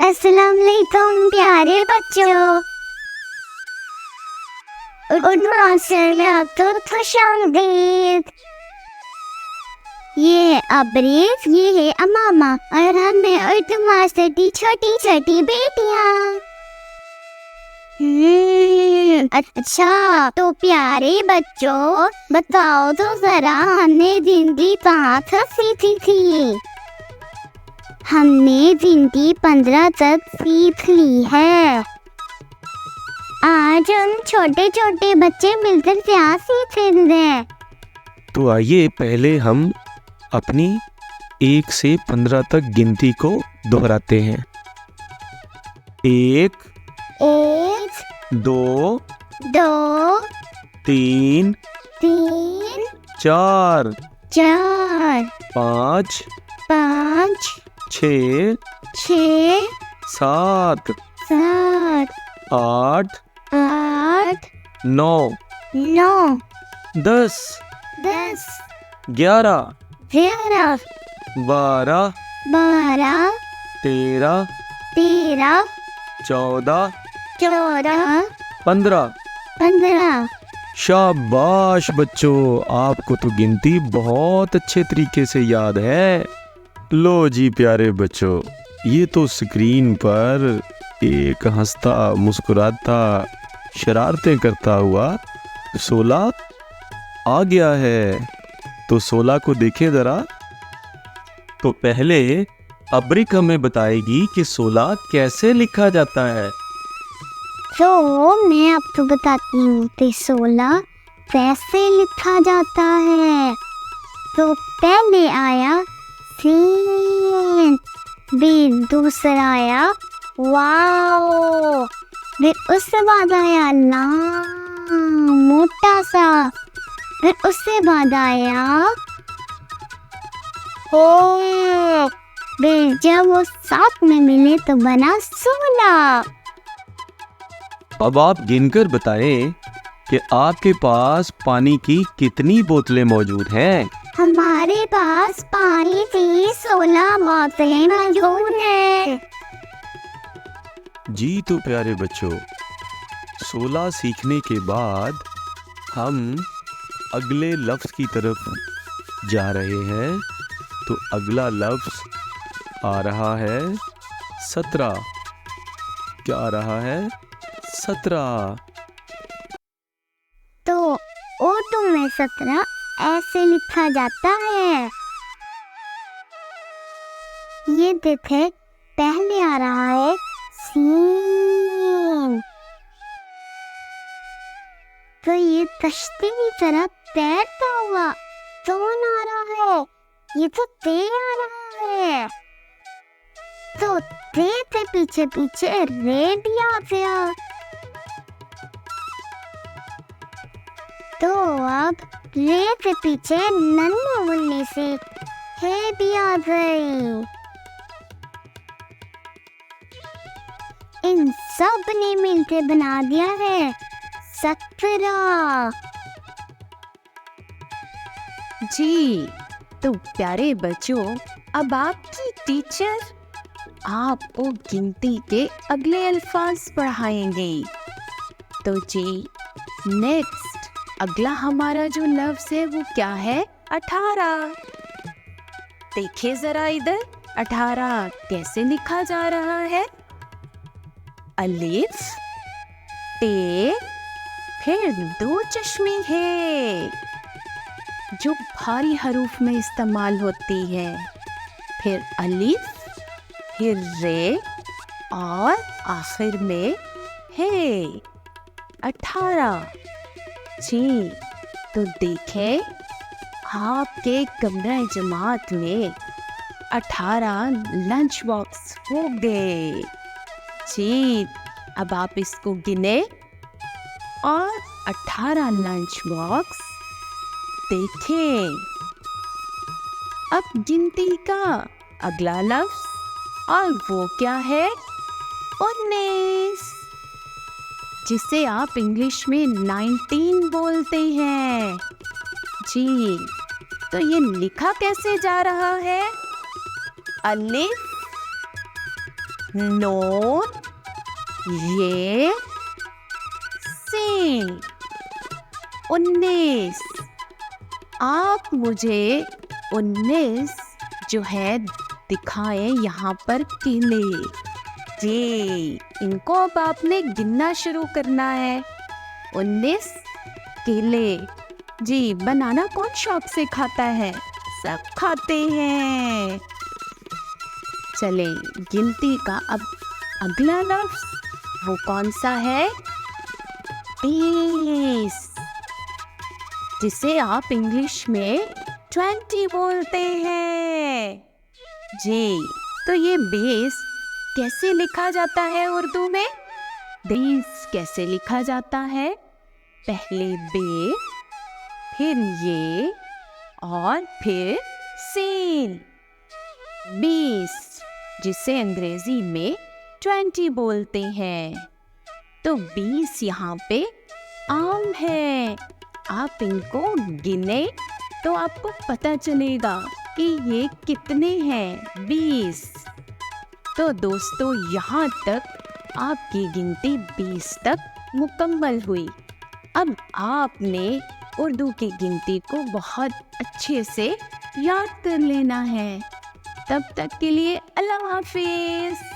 अस्सलाम वालेकुम प्यारे बच्चों। उर्दू मास्टर में आपको खुशामदीद। ये है अब्रेज, ये है अमामा और हम हैं उर्दू मास्टर की छोटी छोटी बेटियां। अच्छा तो प्यारे बच्चों बताओ तो जरा, हमने जिंदगी कहाँ तक सीखी थी? हमने जिंदगी 15 तक सीख ली है। आज हम छोटे छोटे बच्चे मिलकर क्या सीखेंगे? तो आइए पहले हम अपनी 1 से 15 तक गिनती को दोहराते हैं। 1 1 2 2 3 3 4 4 5 5 6 6 7 7 8 8 9 9 10 10 11 11 12 12 13 13 14 14 15। 15। शाबाश बच्चों, आपको तो गिनती बहुत अच्छे तरीके से याद है। लो जी प्यारे बच्चों, ये तो स्क्रीन पर एक हंसता मुस्कुराता शरारतें करता हुआ 16 आ गया है। तो 16 को देखें जरा। तो पहले अब्रिक हमें बताएगी कि 16 कैसे लिखा जाता है। तो मैं आपको बताती हूँ कि 16 कैसे लिखा जाता है। तो पहले आया सीन, फिर दूसरा आया वाओ, फिर उसके बाद आया लाम मोटा सा, फिर उसके बाद आया हो, फिर जब वो साथ में मिले तो बना 16। अब आप गिनकर बताएं कि आपके पास पानी की कितनी बोतलें मौजूद हैं। हमारे पास पानी की 16 बोतलें मौजूद हैं। जी तो प्यारे बच्चों, 16 सीखने के बाद हम अगले लफ्ज़ की तरफ जा रहे हैं। तो अगला लफ्ज़ आ रहा है 17। क्या आ रहा है? 17। तो उर्दू में 17 ऐसे लिखा जाता है। ये देखे, पहले आ रहा है सीन, तो ये कश्ती की तरह तैरता हुआ कौन आ रहा है? ये तो ते आ रहा है। तो ते के पीछे पीछे रे भी आ गया। तो अब रे के पीछे नन्हे मुन्ने से हे भी आ गई। इन सब ने मिलकर बना दिया है 17। जी तो प्यारे बच्चों, अब आपकी टीचर आपको गिनती के अगले अल्फाज पढ़ाएंगे। तो जी नेक्स्ट अगला हमारा जो लफ्ज है वो क्या है? 18। देखिए जरा इधर, 18 कैसे लिखा जा रहा है? अलिफ टे, फिर 2 चश्मे है जो भारी हरूफ में इस्तेमाल होती है, फिर अलिफ, फिर रे और आखिर में है 18। जी तो देखें, आपके कमरा जमात में 18 लंच बॉक्स हो गए। जी अब आप इसको गिने और 18 लंच बॉक्स देखें। अब गिनती का अगला लफ्ज, और वो क्या है? 19, जिसे आप इंग्लिश में 19 बोलते हैं। जी तो ये लिखा कैसे जा रहा है? अलिफ नून, ये, सीन। 19। आप मुझे 19 जो है दिखाएं यहाँ पर केले। जी, इनको अब आपने गिनना शुरू करना है। 19 केले। जी, बनाना कौन शौक से खाता है? सब खाते हैं। चले, गिनती का अब अगला लफ्ज वो कौन सा है? 20, जिसे आप इंग्लिश में 20 बोलते हैं। जी, तो ये 20 कैसे लिखा जाता है उर्दू में? 20 कैसे लिखा जाता है? पहले बे, फिर ये और फिर सीन। 20, जिसे अंग्रेजी में 20 बोलते हैं। तो 20 यहाँ पे आम है। आप इनको गिने तो आपको पता चलेगा कि ये कितने हैं। 20। तो दोस्तों, यहाँ तक आपकी गिनती 20 तक मुकम्मल हुई। अब आपने उर्दू की गिनती को बहुत अच्छे से याद कर लेना है। तब तक के लिए अल्लाह हाफिज़।